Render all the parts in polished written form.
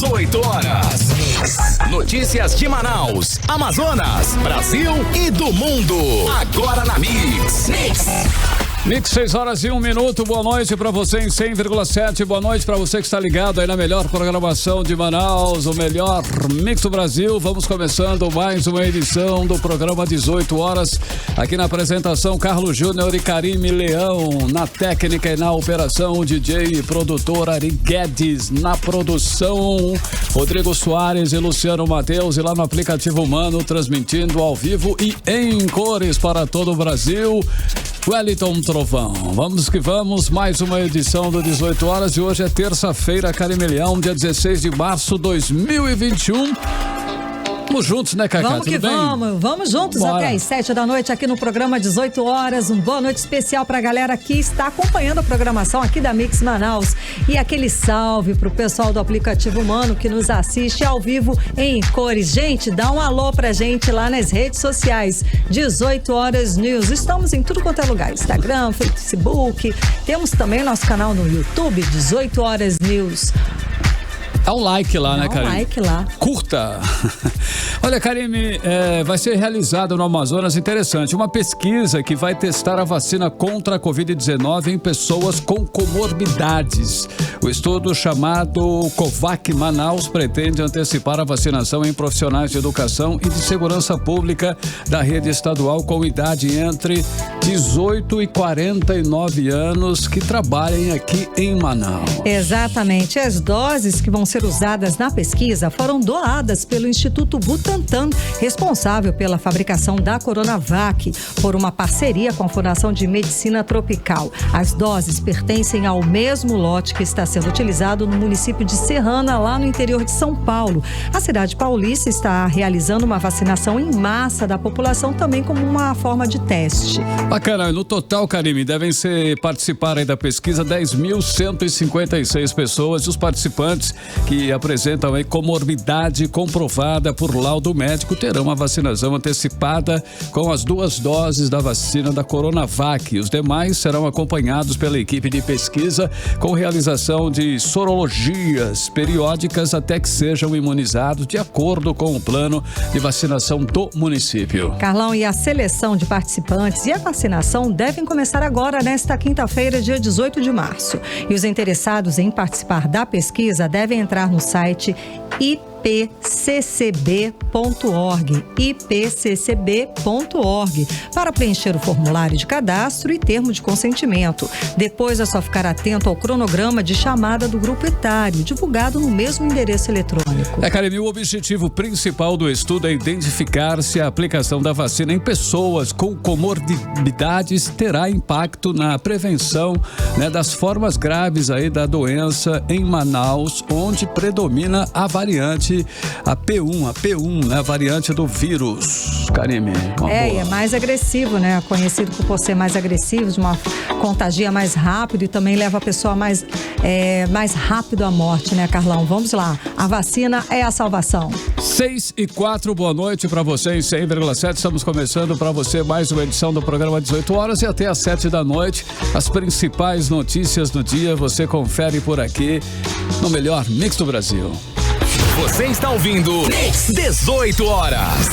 18 horas. Notícias de Manaus, Amazonas, Brasil e do mundo. Agora na Mix. Mix, 6 horas e 1 minuto. Boa noite pra você em 100,7. Boa noite pra você que está ligado aí na melhor programação de Manaus, o melhor Mix do Brasil. Vamos começando mais uma edição do programa 18 horas. Aqui na apresentação, Carlos Júnior e Karime Leão. Na técnica e na operação, o DJ e produtor Ari Guedes. Na produção, Rodrigo Soares e Luciano Mateus. E lá no aplicativo Humano, transmitindo ao vivo e em cores para todo o Brasil, Wellington Trovão. Vamos que vamos, mais uma edição do 18 horas e hoje é terça-feira, Karime Leão, dia 16 de março de 2021. Vamos juntos, né, Cacá? Vamos que vamos juntos. Bora. Até às 7 da noite aqui no programa 18 horas. Uma boa noite especial pra galera que está acompanhando a programação aqui da Mix Manaus. E aquele salve pro pessoal do aplicativo Humano que nos assiste ao vivo em cores. Gente, dá um alô pra gente lá nas redes sociais. 18 horas News. Estamos em tudo quanto é lugar. Instagram, Facebook. Temos também nosso canal no YouTube, 18 horas News. Dá um like lá, né, Karime? Dá um like lá. Curta. Olha, Karime, vai ser realizada no Amazonas, interessante, uma pesquisa que vai testar a vacina contra a Covid-19 em pessoas com comorbidades. O estudo chamado COVAC Manaus pretende antecipar a vacinação em profissionais de educação e de segurança pública da rede estadual com idade entre 18 e 49 anos que trabalhem aqui em Manaus. Exatamente. As doses que vão ser usadas na pesquisa foram doadas pelo Instituto Butantan, responsável pela fabricação da Coronavac, por uma parceria com a Fundação de Medicina Tropical. As doses pertencem ao mesmo lote que está sendo utilizado no município de Serrana, lá no interior de São Paulo. A cidade paulista está realizando uma vacinação em massa da população também como uma forma de teste. Bacana. No total, Karime, devem participar aí da pesquisa 10.156 pessoas. Os participantes que apresentam aí comorbidade comprovada por laudo médico terão a vacinação antecipada com as 2 doses da vacina da Coronavac. Os demais serão acompanhados pela equipe de pesquisa com realização de sorologias periódicas até que sejam imunizados de acordo com o plano de vacinação do município. Carlão, e a seleção de participantes e a vacinação devem começar agora, nesta quinta-feira, dia 18 de março. E os interessados em participar da pesquisa devem entrar no site ipccb.org para preencher o formulário de cadastro e termo de consentimento. Depois é só ficar atento ao cronograma de chamada do grupo etário, divulgado no mesmo endereço eletrônico. Karime, o objetivo principal do estudo é identificar se a aplicação da vacina em pessoas com comorbidades terá impacto na prevenção, das formas graves aí da doença em Manaus, onde predomina a variante a P1, a variante do vírus. Karime, é mais agressivo, conhecido por ser mais agressivo, de uma contagia mais rápido e também leva a pessoa mais rápido à morte, Carlão? Vamos lá, a vacina é a salvação. 6:04, boa noite para você em 100,7. Estamos começando para você mais uma edição do programa 18 horas e até às 7 da noite. As principais notícias do dia você confere por aqui no melhor Mix do Brasil. Você está ouvindo Mix 18 horas.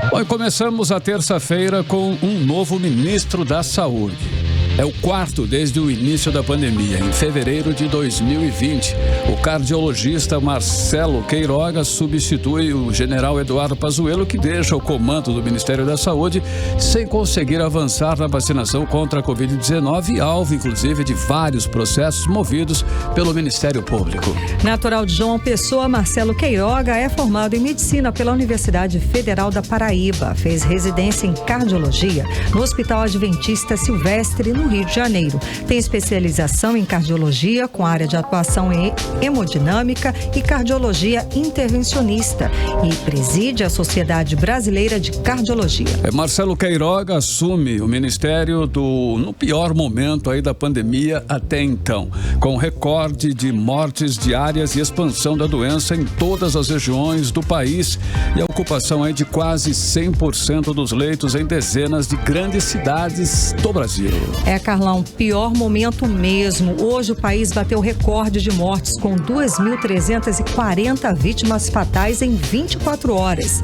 Bom, e começamos a terça-feira com um novo ministro da Saúde. É o quarto desde o início da pandemia, em fevereiro de 2020. O cardiologista Marcelo Queiroga substitui o general Eduardo Pazuello, que deixa o comando do Ministério da Saúde sem conseguir avançar na vacinação contra a Covid-19, alvo, inclusive, de vários processos movidos pelo Ministério Público. Natural de João Pessoa, Marcelo Queiroga é formado em medicina pela Universidade Federal da Paraíba. Fez residência em cardiologia no Hospital Adventista Silvestre, no Rio de Janeiro. Tem especialização em cardiologia com área de atuação em hemodinâmica e cardiologia intervencionista e preside a Sociedade Brasileira de Cardiologia. Marcelo Queiroga assume o ministério no pior momento aí da pandemia até então, com recorde de mortes diárias e expansão da doença em todas as regiões do país e a ocupação aí de quase 100% dos leitos em dezenas de grandes cidades do Brasil. Carlão, pior momento mesmo. Hoje o país bateu recorde de mortes com 2.340 vítimas fatais em 24 horas.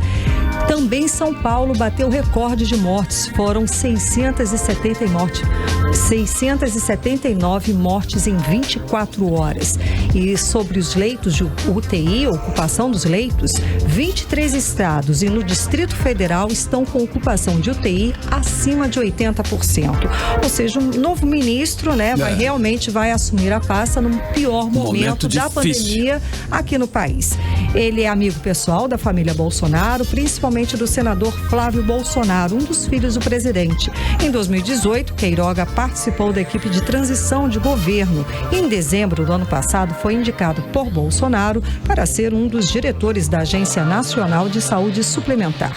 Também São Paulo bateu recorde de mortes, foram 679 mortes em 24 horas. E sobre os leitos de UTI, ocupação dos leitos, 23 estados e no Distrito Federal estão com ocupação de UTI acima de 80%. Ou seja, um novo ministro, realmente vai assumir a pasta no pior momento da pandemia aqui no país. Ele é amigo pessoal da família Bolsonaro, principalmente do senador Flávio Bolsonaro, um dos filhos do presidente. Em 2018, Queiroga participou da equipe de transição de governo e em dezembro do ano passado foi indicado por Bolsonaro para ser um dos diretores da Agência Nacional de Saúde Suplementar.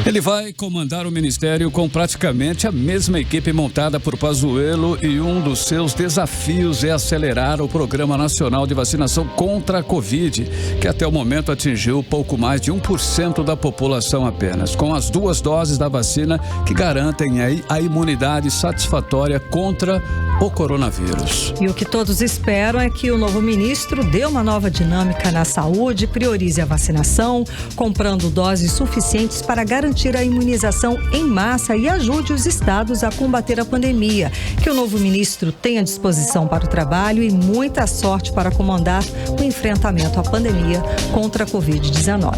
Ele vai comandar o ministério com praticamente a mesma equipe montada por Pazuello e um dos seus desafios é acelerar o Programa Nacional de Vacinação contra a Covid, que até o momento atingiu pouco mais de 1% da população apenas, com as 2 doses da vacina que garantem a imunidade satisfatória contra o coronavírus. E o que todos esperam é que o novo ministro dê uma nova dinâmica na saúde, priorize a vacinação, comprando doses suficientes para garantir a imunização em massa e ajude os estados a combater a pandemia. Que o novo ministro tenha disposição para o trabalho e muita sorte para comandar o enfrentamento à pandemia contra a Covid-19.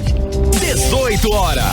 18 horas.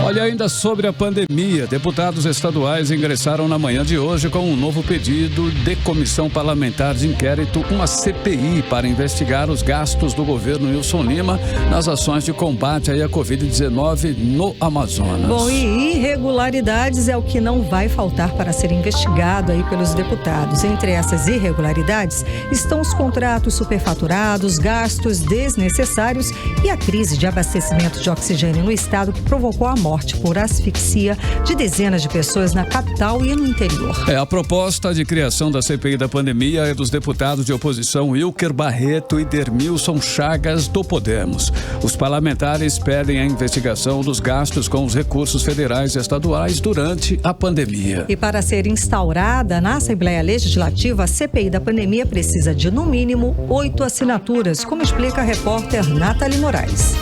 Olha, ainda sobre a pandemia, deputados estaduais ingressaram na manhã de hoje com um novo pedido de comissão parlamentar de inquérito, uma CPI, para investigar os gastos do governo Wilson Lima nas ações de combate à Covid-19 no Amazonas. Bom, e irregularidades é o que não vai faltar para ser investigado aí pelos deputados. Entre essas irregularidades estão os contratos superfaturados, gastos desnecessários e a crise de abastecimento de oxigênio no estado que provocou a morte por asfixia de dezenas de pessoas na capital e no interior. A proposta de criação da CPI da pandemia é dos deputados de oposição Wilker Barreto e Dermilson Chagas do Podemos. Os parlamentares pedem a investigação dos gastos com os recursos federais e estaduais durante a pandemia. E para ser instaurada na Assembleia Legislativa, a CPI da pandemia precisa de, no mínimo, 8 assinaturas, como explica a repórter Nathalie Moraes.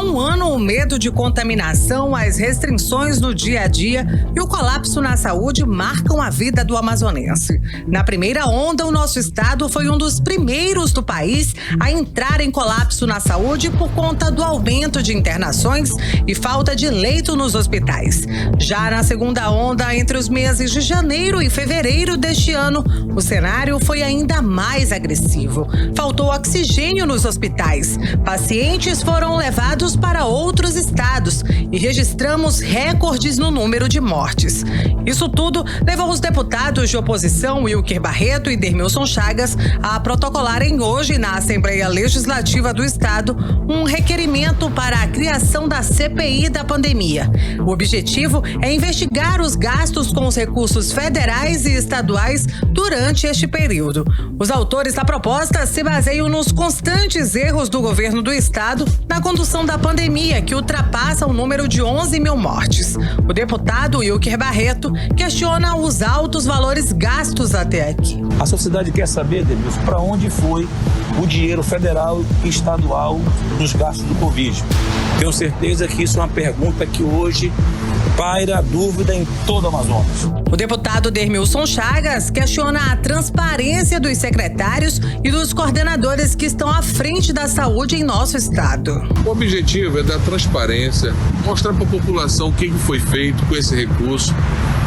Um ano, o medo de contaminação, as restrições no dia a dia e o colapso na saúde marcam a vida do amazonense. Na primeira onda, o nosso estado foi um dos primeiros do país a entrar em colapso na saúde por conta do aumento de internações e falta de leito nos hospitais. Já na segunda onda, entre os meses de janeiro e fevereiro deste ano, o cenário foi ainda mais agressivo. Faltou oxigênio nos hospitais. Pacientes foram levados para outros estados e registramos recordes no número de mortes. Isso tudo levou os deputados de oposição Wilker Barreto e Dermilson Chagas a protocolarem hoje na Assembleia Legislativa do Estado um requerimento para a criação da CPI da pandemia. O objetivo é investigar os gastos com os recursos federais e estaduais durante este período. Os autores da proposta se baseiam nos constantes erros do governo do estado na condução da pandemia, que ultrapassa o número de 11 mil mortes. O deputado Wilker Barreto questiona os altos valores gastos até aqui. A sociedade quer saber, Denilson, para onde foi o dinheiro federal e estadual nos gastos do Covid. Tenho certeza que isso é uma pergunta que hoje paira a dúvida em todo o Amazonas. O deputado Dermilson Chagas questiona a transparência dos secretários e dos coordenadores que estão à frente da saúde em nosso estado. O objetivo é dar transparência, mostrar para a população o que foi feito com esse recurso,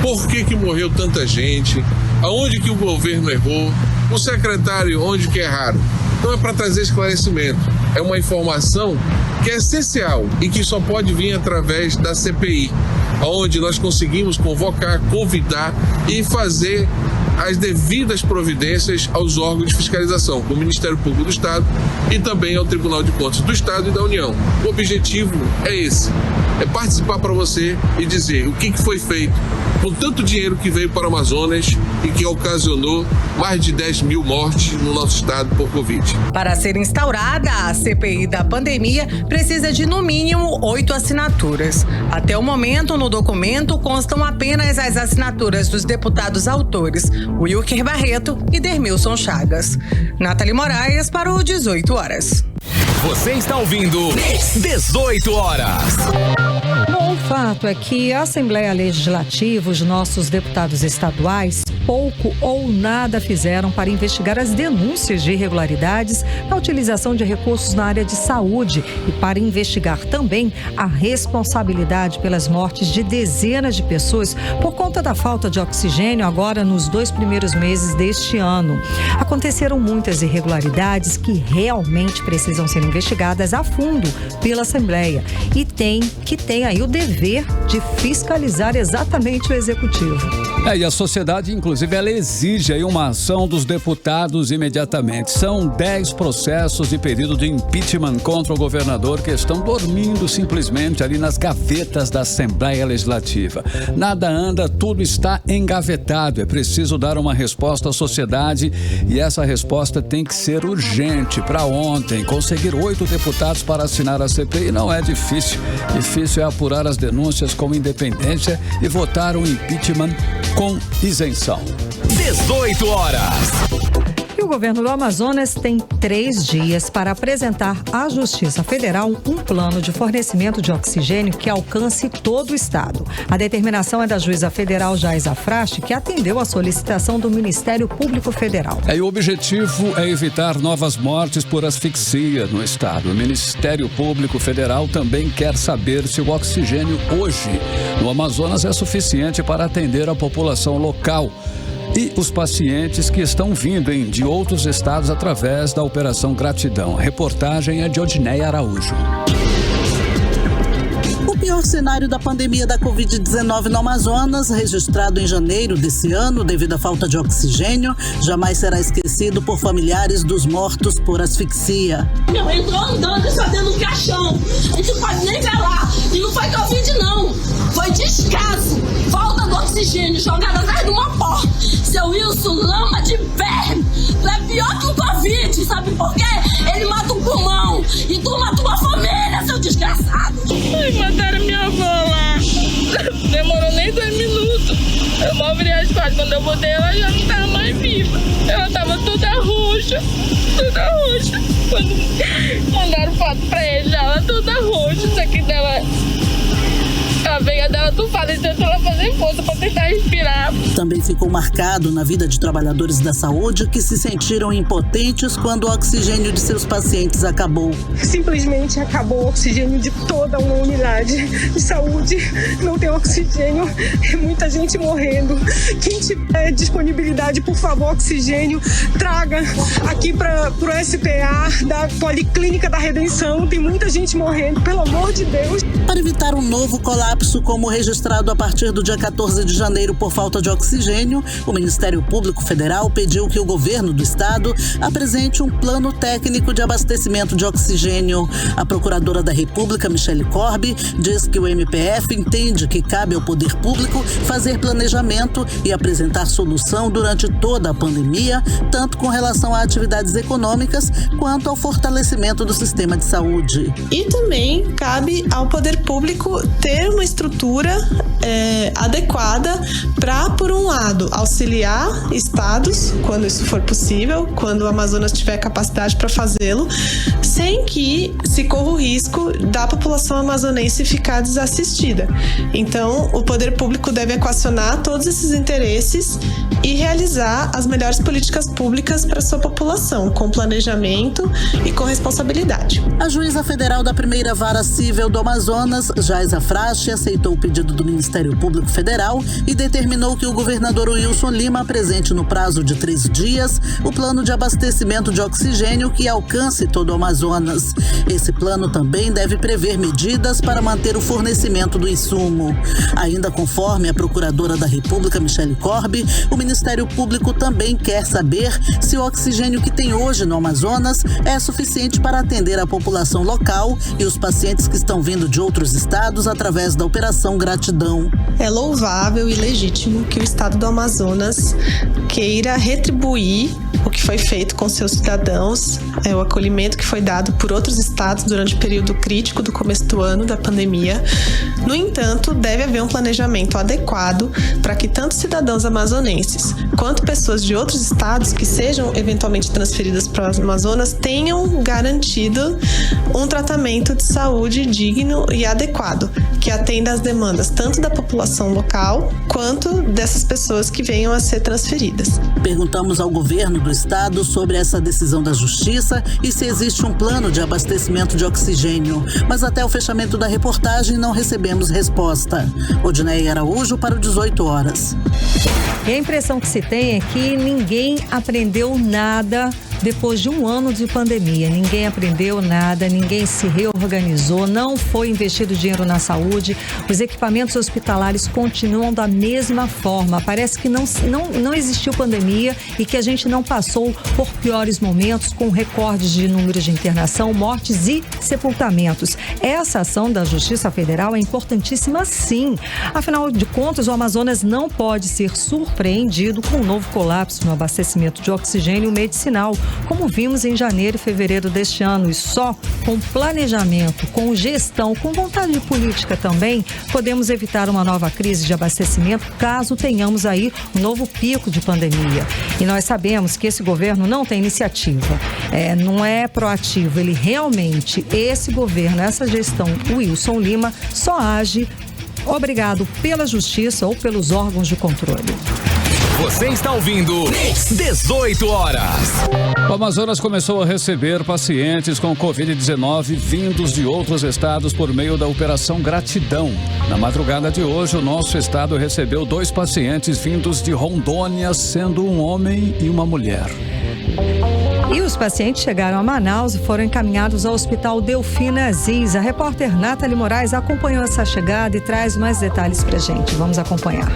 por que morreu tanta gente, aonde que o governo errou, o secretário onde que erraram. Então é para trazer esclarecimento. É uma informação que é essencial e que só pode vir através da CPI, onde nós conseguimos convocar, convidar e fazer as devidas providências aos órgãos de fiscalização, do Ministério Público do Estado e também ao Tribunal de Contas do Estado e da União. O objetivo é esse, é participar para você e dizer o que foi feito com tanto dinheiro que veio para o Amazonas e que ocasionou mais de 10 mil mortes no nosso estado por Covid. Para ser instaurada, a CPI da pandemia precisa de, no mínimo, 8 assinaturas. Até o momento, no documento, constam apenas as assinaturas dos deputados autores, Wilker Barreto e Dermilson Chagas. Nathalie Moraes para o 18 horas. Você está ouvindo 18 horas. Bom, o fato é que a Assembleia Legislativa, os nossos deputados estaduais, pouco ou nada fizeram para investigar as denúncias de irregularidades na utilização de recursos na área de saúde e para investigar também a responsabilidade pelas mortes de dezenas de pessoas por conta da falta de oxigênio agora nos 2 primeiros meses deste ano. Aconteceram muitas irregularidades que realmente precisam ser investigadas a fundo pela Assembleia e tem aí o dever de fiscalizar exatamente o Executivo. E a sociedade, inclusive, ela exige aí uma ação dos deputados imediatamente. São 10 processos de pedido de impeachment contra o governador que estão dormindo simplesmente ali nas gavetas da Assembleia Legislativa. Nada anda, tudo está engavetado. É preciso dar uma resposta à sociedade e essa resposta tem que ser urgente para ontem. Conseguir 8 deputados para assinar a CPI não é difícil. Difícil é apurar as denúncias com independência e votar um impeachment com isenção. 18 horas. E o governo do Amazonas tem 3 dias para apresentar à Justiça Federal um plano de fornecimento de oxigênio que alcance todo o estado. A determinação é da juíza federal Jaisa Frache, que atendeu a solicitação do Ministério Público Federal. E o objetivo é evitar novas mortes por asfixia no estado. O Ministério Público Federal também quer saber se o oxigênio hoje no Amazonas é suficiente para atender a população local e os pacientes que estão vindo de outros estados através da Operação Gratidão. A reportagem é de Odineia Araújo. O pior cenário da pandemia da Covid-19 no Amazonas, registrado em janeiro desse ano devido à falta de oxigênio, jamais será esquecido por familiares dos mortos por asfixia. Entrou andando só dentro do caixão. A gente não pode nem ver lá. E não foi Covid, não. Foi descaso. Falta do oxigênio jogado atrás de uma porta. Seu Wilson, lama de verme. Tu é pior que o Covid, sabe por quê? Ele mata o pulmão. E tu mata uma família, seu desgraçado. Ai, mataram minha avó lá. Demorou nem 2 minutos. Eu mal virei as costas. Quando eu botei, ela já não estava mais viva. Ela estava toda roxa. Toda roxa. Quando mandaram foto pra ele, ela toda roxa. Isso aqui dela... A veia dela tufada, tentou ela fazer força para tentar respirar. Também ficou marcado na vida de trabalhadores da saúde que se sentiram impotentes quando o oxigênio de seus pacientes acabou. Simplesmente acabou o oxigênio de toda uma unidade de saúde. Não tem oxigênio, é muita gente morrendo. Quem tiver disponibilidade, por favor, oxigênio, traga aqui para o SPA da Policlínica da Redenção. Tem muita gente morrendo, pelo amor de Deus. Para evitar um novo colapso como registrado a partir do dia 14 de janeiro por falta de oxigênio, o Ministério Público Federal pediu que o governo do estado apresente um plano técnico de abastecimento de oxigênio. A procuradora da República, Michele Corbi, diz que o MPF entende que cabe ao poder público fazer planejamento e apresentar solução durante toda a pandemia, tanto com relação a atividades econômicas quanto ao fortalecimento do sistema de saúde. E também cabe ao poder público ter uma estrutura adequada para, por um lado, auxiliar estados, quando isso for possível, quando o Amazonas tiver capacidade para fazê-lo, sem que se corra o risco da população amazonense ficar desassistida. Então, o poder público deve equacionar todos esses interesses e realizar as melhores políticas públicas para a sua população, com planejamento e com responsabilidade. A juíza federal da primeira vara civil do Amazonas, Jaisa Frache, aceitou o pedido do Ministério Público Federal e determinou que o governador Wilson Lima apresente no prazo de 3 dias o plano de abastecimento de oxigênio que alcance todo o Amazonas. Esse plano também deve prever medidas para manter o fornecimento do insumo. Ainda conforme a procuradora da República, Michele Corbi, o Ministério Ministério Público também quer saber se o oxigênio que tem hoje no Amazonas é suficiente para atender a população local e os pacientes que estão vindo de outros estados através da Operação Gratidão. É louvável e legítimo que o estado do Amazonas queira retribuir o que foi feito com seus cidadãos, o acolhimento que foi dado por outros estados durante o período crítico do começo do ano da pandemia. No entanto, deve haver um planejamento adequado para que tanto cidadãos amazonenses quanto pessoas de outros estados que sejam eventualmente transferidas para o Amazonas tenham garantido um tratamento de saúde digno e adequado, que atenda às demandas tanto da população local quanto dessas pessoas que venham a ser transferidas. Perguntamos ao governo do estado sobre essa decisão da Justiça e se existe um plano de abastecimento de oxigênio, mas até o fechamento da reportagem não recebemos resposta. Odinei Araújo para o 18 horas. E a impressão que se tem é que ninguém aprendeu nada depois de um ano de pandemia. Ninguém aprendeu nada, ninguém se reorganizou, não foi investido dinheiro na saúde, os equipamentos hospitalares continuam da mesma forma. Parece que não existiu pandemia e que a gente não passou por piores momentos com recordes de números de internação, mortes e sepultamentos. Essa ação da Justiça Federal é importantíssima, sim. Afinal de contas, o Amazonas não pode ser surpreendido com um novo colapso no abastecimento de oxigênio medicinal, como vimos em janeiro e fevereiro deste ano. E só com planejamento, com gestão, com vontade política também, podemos evitar uma nova crise de abastecimento caso tenhamos aí um novo pico de pandemia. E nós sabemos que esse governo não tem iniciativa, não é proativo. Ele realmente, esse governo, essa gestão, o Wilson Lima, só age obrigado pela justiça ou pelos órgãos de controle. Você está ouvindo 18 horas. O Amazonas começou a receber pacientes com Covid-19 vindos de outros estados por meio da Operação Gratidão. Na madrugada de hoje, o nosso estado recebeu 2 pacientes vindos de Rondônia, sendo um homem e uma mulher. E os pacientes chegaram a Manaus e foram encaminhados ao Hospital Delfina Aziz. A repórter Nathalie Moraes acompanhou essa chegada e traz mais detalhes pra gente. Vamos acompanhar.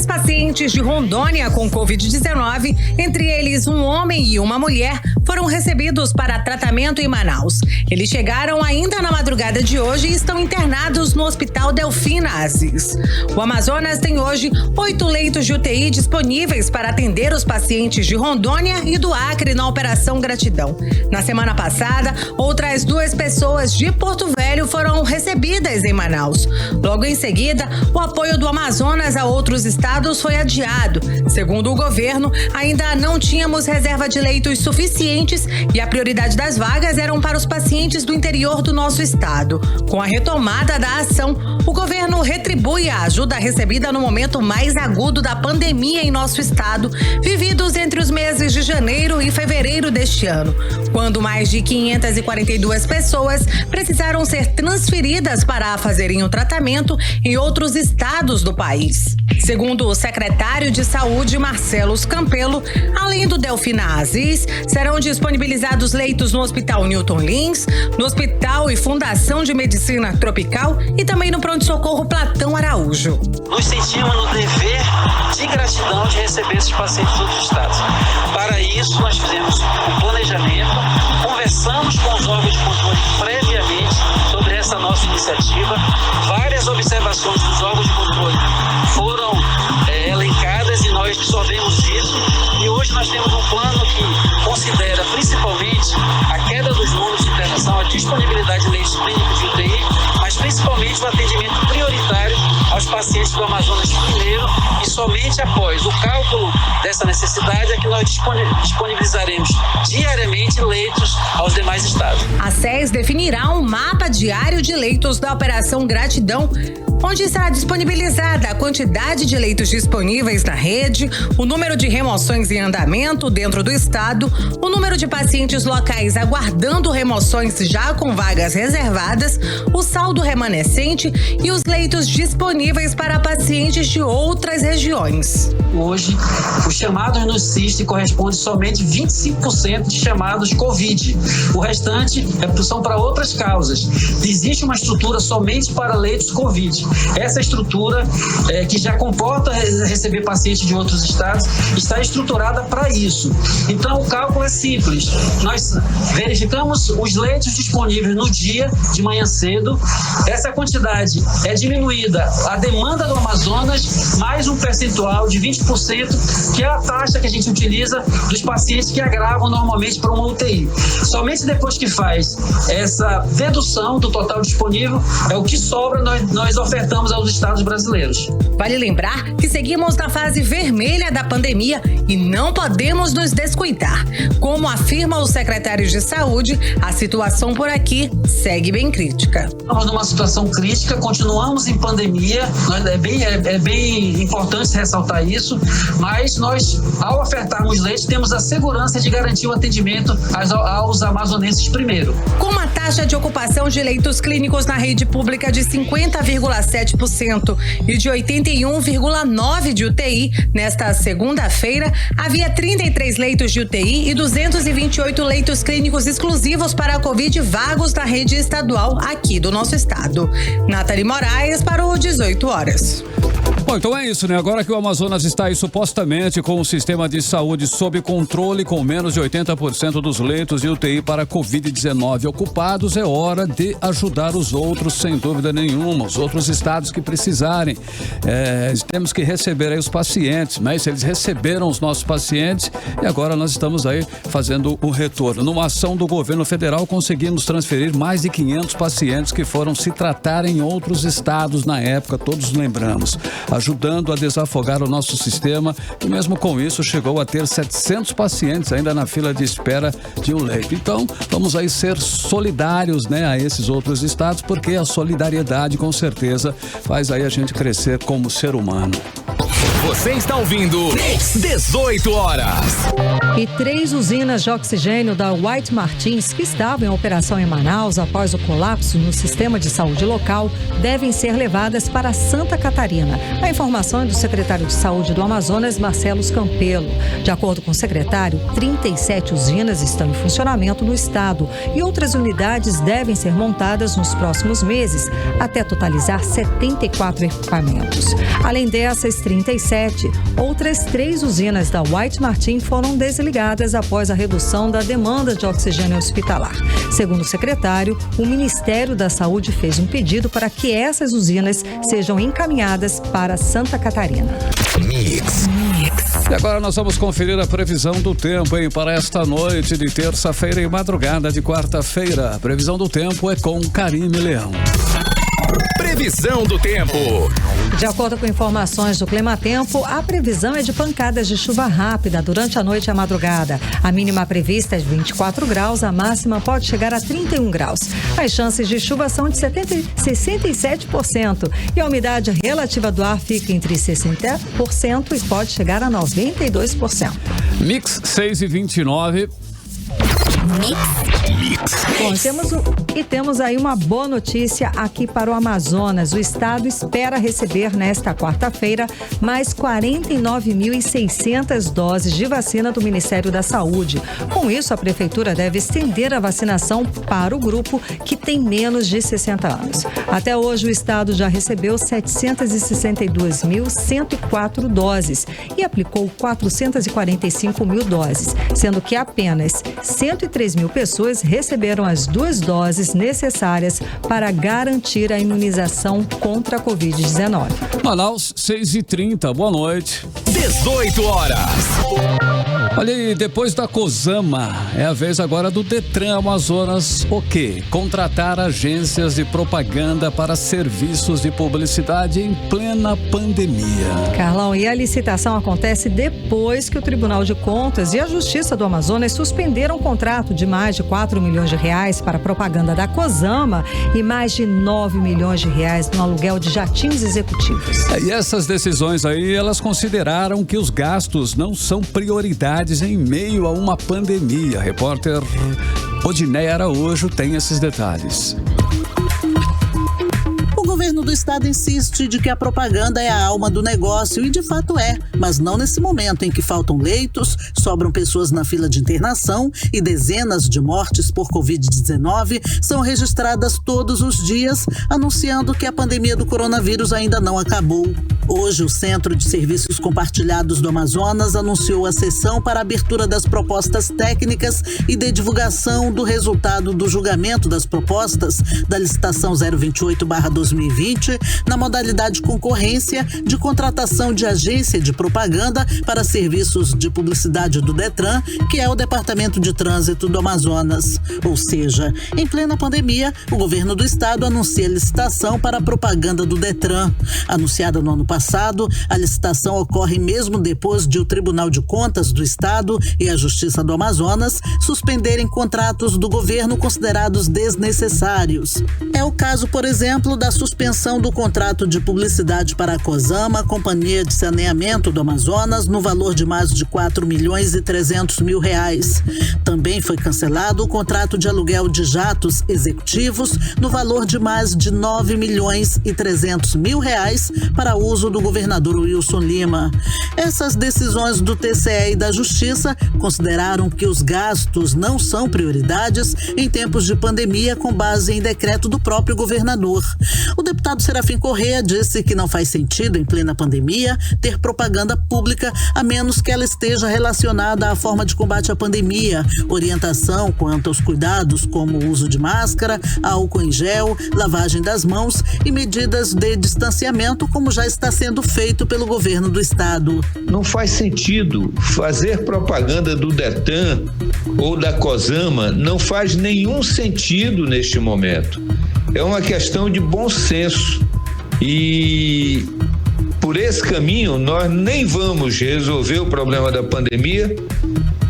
Pacientes de Rondônia com Covid-19, entre eles um homem e uma mulher, foram recebidos para tratamento em Manaus. Eles chegaram ainda na madrugada de hoje e estão internados no Hospital Delfina Aziz. O Amazonas tem hoje 8 leitos de UTI disponíveis para atender os pacientes de Rondônia e do Acre na Operação Gratidão. Na semana passada, outras 2 pessoas de Porto Velho foram recebidas em Manaus. Logo em seguida, o apoio do Amazonas a outros estados foi adiado. Segundo o governo, ainda não tínhamos reserva de leitos suficientes e a prioridade das vagas eram para os pacientes do interior do nosso estado. Com a retomada da ação, o governo retribui a ajuda recebida no momento mais agudo da pandemia em nosso estado, vividos entre os meses de janeiro e fevereiro deste ano, quando mais de 542 pessoas precisaram ser transferidas para fazerem o tratamento em outros estados do país. Segundo o secretário de Saúde, Marcelo Campelo, além do Delfina Aziz, serão disponibilizados leitos no Hospital Newton Lins, no Hospital e Fundação de Medicina Tropical e também no Pronto-Socorro Platão Araújo. Nos sentimos no dever de gratidão de receber esses pacientes de outros estados. Para isso, nós fizemos um planejamento, conversamos com os órgãos de controle previamente sobre essa nossa iniciativa. Várias observações dos órgãos de controle foram elencadas e nós absorvemos isso. E hoje nós temos um plano que considera principalmente a queda dos números de internação, a disponibilidade de leitos clínicos de UTI, mas principalmente o atendimento prioritário aos pacientes do Amazonas primeiro, e somente após o cálculo dessa necessidade é que nós disponibilizaremos diariamente leitos aos demais estados. A SES definirá um mapa diário de leitos da Operação Gratidão, onde será disponibilizada a quantidade de leitos disponíveis na rede, o número de remoções em andamento dentro do estado, o número de pacientes locais aguardando remoções já com vagas reservadas, o saldo remanescente e os leitos disponíveis para pacientes de outras regiões. Hoje, os chamados no CIST correspondem somente 25% de chamados Covid. O restante são para outras causas. Existe uma estrutura somente para leitos Covid. essa estrutura que já comporta receber pacientes de outros estados está estruturada para isso. Então, o cálculo é simples. Nós verificamos os leitos disponíveis no dia, de manhã cedo. Essa quantidade é diminuída a demanda do Amazonas, mais um percentual de 20%, que é a taxa que a gente utiliza dos pacientes que agravam normalmente para uma UTI. Somente depois que faz essa dedução do total disponível, é o que sobra, nós ofertamos aos estados brasileiros. Vale lembrar que seguimos na fase vermelha da pandemia e não podemos nos descuidar. Como afirma o secretário de Saúde, a situação por aqui segue bem crítica. Estamos numa situação crítica, continuamos em pandemia, é bem importante ressaltar isso, mas nós, ao ofertarmos leitos, temos a segurança de garantir o atendimento aos amazonenses primeiro. Com uma taxa de ocupação de leitos clínicos na rede pública de 50,7% e de 81,9% de UTI, nesta segunda-feira, havia 33 leitos de UTI e 228 leitos clínicos exclusivos para a Covid vagos na rede estadual aqui do nosso estado. Nathalie Moraes para o 18 horas. Bom, então é isso, né? Agora que o Amazonas está aí supostamente com o sistema de saúde sob controle, com menos de 80% dos leitos de UTI para Covid-19 ocupados, é hora de ajudar os outros, sem dúvida nenhuma, os outros estados que precisarem. Temos que receber aí os pacientes, mas eles receberam os nossos pacientes e agora nós estamos aí fazendo o retorno. Numa ação do governo federal, conseguimos transferir mais de 500 pacientes que foram se tratar em outros estados na época, todos lembramos, ajudando a desafogar o nosso sistema, que mesmo com isso chegou a ter 700 pacientes ainda na fila de espera de um leito. Então, vamos aí ser solidários, né, a esses outros estados, porque a solidariedade com certeza faz aí a gente crescer como ser humano. Você está ouvindo 18 horas. E 3 usinas de oxigênio da White Martins, que estavam em operação em Manaus após o colapso no sistema de saúde local, devem ser levadas para Santa Catarina. A informação é do secretário de Saúde do Amazonas, Marcelo Campelo. De acordo com o secretário, 37 usinas estão em funcionamento no estado e outras unidades devem ser montadas nos próximos meses, até totalizar 74 equipamentos. Além dessas 37, outras 3 usinas da White Martins foram desligadas após a redução da demanda de oxigênio hospitalar. Segundo o secretário, o Ministério da Saúde fez um pedido para que essas usinas sejam encaminhadas para Santa Catarina. Mix. E agora nós vamos conferir a previsão do tempo, hein, para esta noite de terça-feira e madrugada de quarta-feira. A previsão do tempo é com Karime Leão. Previsão do tempo. De acordo com informações do Climatempo, a previsão é de pancadas de chuva rápida durante a noite e a madrugada. A mínima prevista é de 24 graus, a máxima pode chegar a 31 graus. As chances de chuva são de 67% e a umidade relativa do ar fica entre 60% e pode chegar a 92%. Mix 6h29. Bom, temos aí uma boa notícia aqui para o Amazonas. O estado espera receber nesta quarta-feira mais 49.600 doses de vacina do Ministério da Saúde. Com isso, a prefeitura deve estender a vacinação para o grupo que tem menos de 60 anos. Até hoje, o estado já recebeu 762.104 doses e aplicou 445 mil doses, sendo que apenas 103 mil pessoas receberam as 2 doses necessárias para garantir a imunização contra a Covid-19. Manaus, 6h30, boa noite. 18 horas. Olha aí, depois da COSAMA, é a vez agora do Detran Amazonas. O quê? Contratar agências de propaganda para serviços de publicidade em plena pandemia. Carlão, e a licitação acontece depois que o Tribunal de Contas e a Justiça do Amazonas suspenderam um contrato de mais de 4 milhões de reais para propaganda da COSAMA e mais de 9 milhões de reais no aluguel de jatinhos executivos. E essas decisões aí, elas consideraram que os gastos não são prioridades em meio a uma pandemia. A repórter Odineia Araújo tem esses detalhes. O governo do estado insiste de que a propaganda é a alma do negócio e de fato é, mas não nesse momento em que faltam leitos, sobram pessoas na fila de internação e dezenas de mortes por Covid-19 são registradas todos os dias, anunciando que a pandemia do coronavírus ainda não acabou. Hoje, o Centro de Serviços Compartilhados do Amazonas anunciou a sessão para a abertura das propostas técnicas e de divulgação do resultado do julgamento das propostas da licitação 028/2020 na modalidade concorrência de contratação de agência de propaganda para serviços de publicidade do Detran, que é o Departamento de Trânsito do Amazonas. Ou seja, em plena pandemia, o governo do estado anuncia a licitação para a propaganda do Detran. Anunciada no ano passado, a licitação ocorre mesmo depois de o Tribunal de Contas do Estado e a Justiça do Amazonas suspenderem contratos do governo considerados desnecessários. É o caso, por exemplo, da suspensão do contrato de publicidade para a Cosama, Companhia de Saneamento do Amazonas, no valor de mais de R$4.300.000. Também foi cancelado o contrato de aluguel de jatos executivos no valor de mais de R$9.300.000 para uso do governador Wilson Lima. Essas decisões do TCE e da Justiça consideraram que os gastos não são prioridades em tempos de pandemia com base em decreto do próprio governador. O deputado Serafim Corrêa disse que não faz sentido, em plena pandemia, ter propaganda pública a menos que ela esteja relacionada à forma de combate à pandemia, orientação quanto aos cuidados como o uso de máscara, álcool em gel, lavagem das mãos e medidas de distanciamento, como já está sendo feito pelo governo do estado. Não faz sentido fazer propaganda do Detran ou da Cosama, não faz nenhum sentido neste momento. É uma questão de bom senso e por esse caminho nós nem vamos resolver o problema da pandemia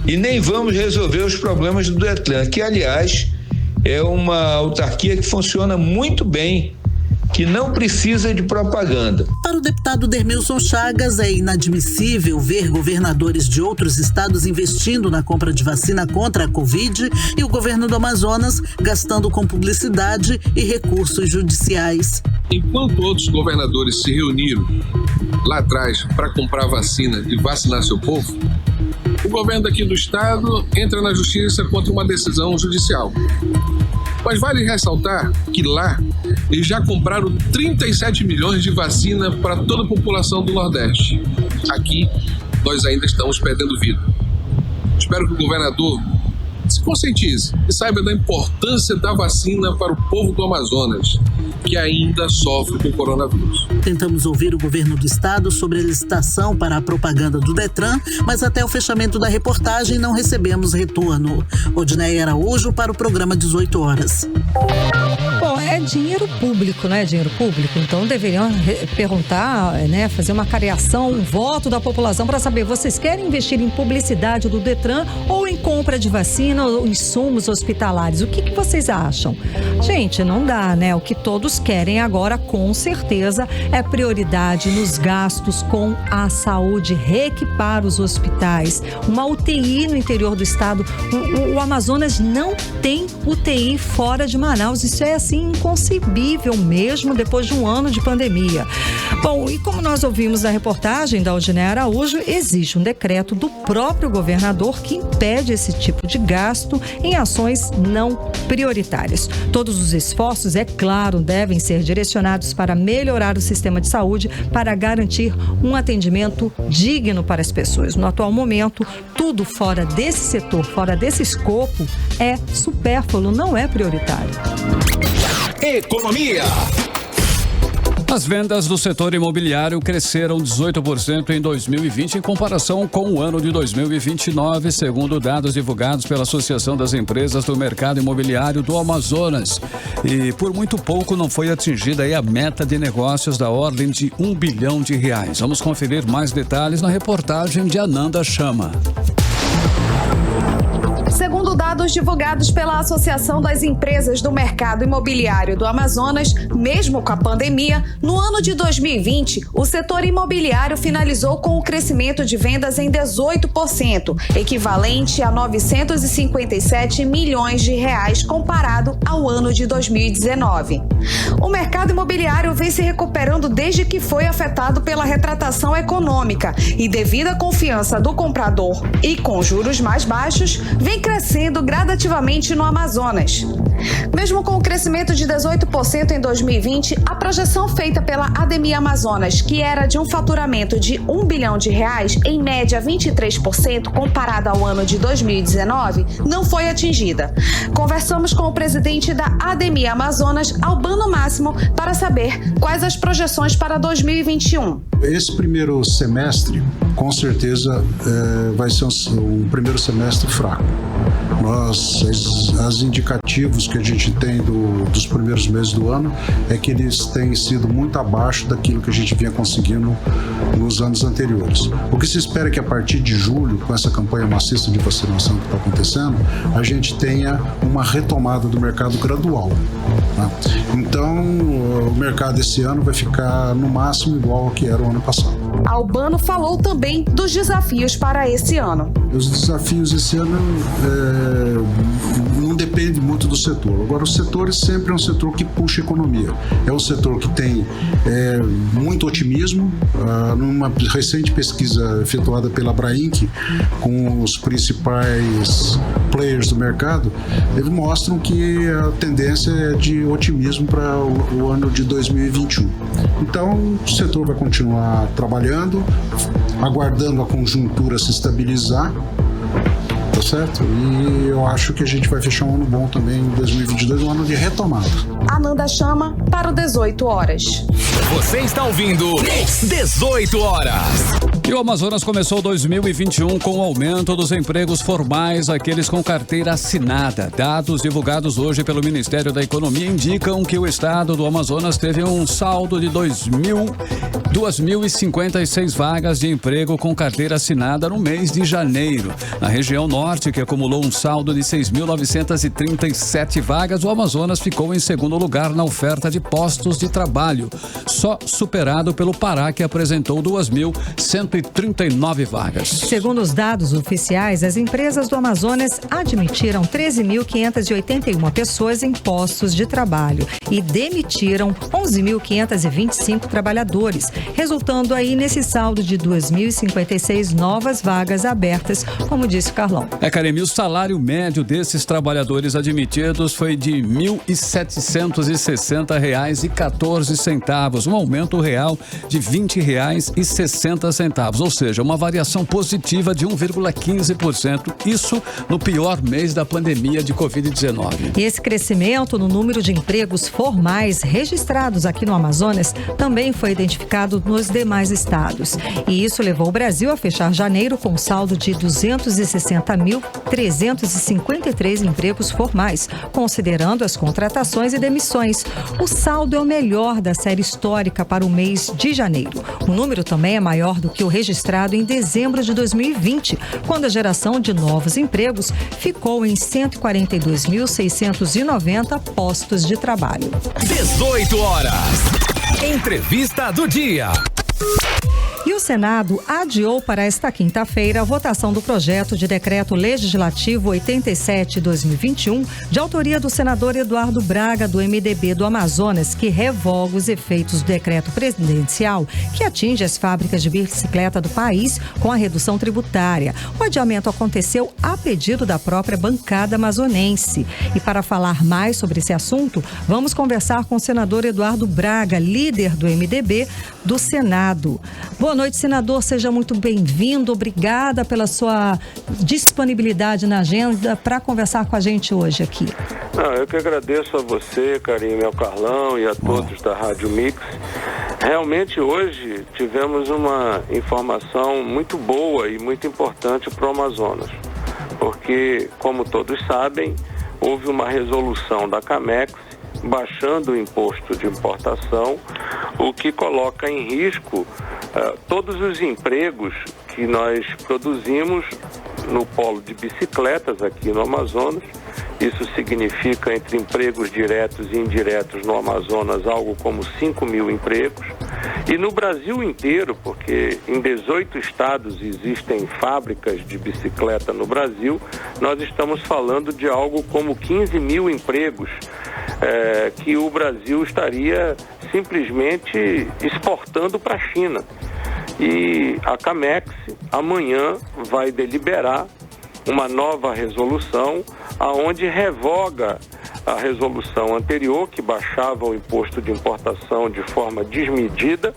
e nem vamos resolver os problemas do Detran, que aliás é uma autarquia que funciona muito bem, que não precisa de propaganda. Para o deputado Dermilson Chagas, é inadmissível ver governadores de outros estados investindo na compra de vacina contra a Covid e o governo do Amazonas gastando com publicidade e recursos judiciais. Enquanto outros governadores se reuniram lá atrás para comprar vacina e vacinar seu povo, o governo daqui do estado entra na justiça contra uma decisão judicial. Mas vale ressaltar que lá eles já compraram 37 milhões de vacina para toda a população do Nordeste. Aqui nós ainda estamos perdendo vida. Espero que o governador se conscientize e saiba da importância da vacina para o povo do Amazonas, que ainda sofre com o coronavírus. Tentamos ouvir o governo do estado sobre a licitação para a propaganda do Detran, mas até o fechamento da reportagem não recebemos retorno. Odinei Araújo para o programa 18 horas. Bom, é dinheiro público, né? Dinheiro público. Então deveriam perguntar, né? Fazer uma cariação, um voto da população para saber, vocês querem investir em publicidade do Detran ou em compra de vacina ou insumos hospitalares? O que vocês acham? Gente, não dá, né? O que todos querem agora, com certeza, é prioridade nos gastos com a saúde, reequipar os hospitais, uma UTI no interior do estado. O Amazonas não tem UTI fora de Manaus. Isso é assim inconcebível mesmo depois de um ano de pandemia. Bom, e como nós ouvimos na reportagem da Odinei Araújo, existe um decreto do próprio governador que impede esse tipo de gasto em ações não prioritárias. Todos os esforços, é claro, devem ser direcionados para melhorar o sistema de saúde, para garantir um atendimento digno para as pessoas. No atual momento, tudo fora desse setor, fora desse escopo, é supérfluo, não é prioritário. Economia. As vendas do setor imobiliário cresceram 18% em 2020 em comparação com o ano de 2029, segundo dados divulgados pela Associação das Empresas do Mercado Imobiliário do Amazonas. E por muito pouco não foi atingida aí a meta de negócios da ordem de R$1 bilhão. Vamos conferir mais detalhes na reportagem de Ananda Chama. Segundo dados divulgados pela Associação das Empresas do Mercado Imobiliário do Amazonas, mesmo com a pandemia, no ano de 2020, o setor imobiliário finalizou com o crescimento de vendas em 18%, equivalente a 957 milhões de reais comparado ao ano de 2019. O mercado imobiliário vem se recuperando desde que foi afetado pela retratação econômica e, devido à confiança do comprador e com juros mais baixos, vem crescendo gradativamente no Amazonas. Mesmo com o crescimento de 18% em 2020, a projeção feita pela ADEMI Amazonas, que era de um faturamento de R$1 bilhão, em média 23% comparado ao ano de 2019, não foi atingida. Conversamos com o presidente da ADEMI Amazonas, Albano Máximo, para saber quais as projeções para 2021. Esse primeiro semestre, com certeza, vai ser um primeiro semestre fraco. As indicativos que a gente tem dos primeiros meses do ano é que eles têm sido muito abaixo daquilo que a gente vinha conseguindo nos anos anteriores. O que se espera é que a partir de julho, com essa campanha maciça de vacinação que está acontecendo, a gente tenha uma retomada do mercado gradual. Tá? Então, o mercado esse ano vai ficar no máximo igual ao que era o ano passado. Albano falou também dos desafios para esse ano. Os desafios esse ano não dependem muito do setor. Agora, o setor sempre é um setor que puxa a economia. É um setor que tem muito otimismo. Numa recente pesquisa efetuada pela Abrainc, com os principais players do mercado, eles mostram que a tendência é de otimismo para o ano de 2021. Então, o setor vai continuar trabalhando, aguardando a conjuntura se estabilizar, tá certo? E eu acho que a gente vai fechar um ano bom também em 2022, um ano de retomada. Ananda Chama para o 18 horas. Você está ouvindo 18 horas. E o Amazonas começou 2021 com o aumento dos empregos formais, aqueles com carteira assinada. Dados divulgados hoje pelo Ministério da Economia indicam que o estado do Amazonas teve um saldo de 2.056 vagas de emprego com carteira assinada no mês de janeiro. Na região norte, que acumulou um saldo de 6.937 vagas, o Amazonas ficou em segundo lugar na oferta de postos de trabalho, só superado pelo Pará, que apresentou 2.139 vagas. Segundo os dados oficiais, as empresas do Amazonas admitiram 13.581 pessoas em postos de trabalho e demitiram 11.525 trabalhadores, resultando aí nesse saldo de 2.056 novas vagas abertas, como disse o Carlão. Karemi, o salário médio desses trabalhadores admitidos foi de R$ 1.760,14, um aumento real de R$ 20,60, ou seja, uma variação positiva de 1,15%, isso no pior mês da pandemia de Covid-19. E esse crescimento no número de empregos formais registrados aqui no Amazonas também foi identificado nos demais estados. E isso levou o Brasil a fechar janeiro com um saldo de 260.353 empregos formais, considerando as contratações e demissões. O saldo é o melhor da série histórica para o mês de janeiro. O número também é maior do que o registrado em dezembro de 2020, quando a geração de novos empregos ficou em 142.690 postos de trabalho. 18 horas. Entrevista do dia. E o Senado adiou para esta quinta-feira a votação do projeto de decreto legislativo 87/2021, de autoria do senador Eduardo Braga, do MDB do Amazonas, que revoga os efeitos do decreto presidencial que atinge as fábricas de bicicleta do país com a redução tributária. O adiamento aconteceu a pedido da própria bancada amazonense. E para falar mais sobre esse assunto, vamos conversar com o senador Eduardo Braga, líder do MDB do Senado. Boa noite, senador. Seja muito bem-vindo. Obrigada pela sua disponibilidade na agenda para conversar com a gente hoje aqui. Eu que agradeço a você, Karime, ao Carlão e a todos da Rádio Mix. Realmente hoje tivemos uma informação muito boa e muito importante para o Amazonas, porque, como todos sabem, houve uma resolução da CAMEX baixando o imposto de importação, o que coloca em risco todos os empregos que nós produzimos no polo de bicicletas aqui no Amazonas. Isso significa, entre empregos diretos e indiretos no Amazonas, algo como 5 mil empregos. E no Brasil inteiro, porque em 18 estados existem fábricas de bicicleta no Brasil, nós estamos falando de algo como 15 mil empregos que o Brasil estaria simplesmente exportando para a China. E a Camex amanhã vai deliberar uma nova resolução aonde revoga a resolução anterior, que baixava o imposto de importação de forma desmedida,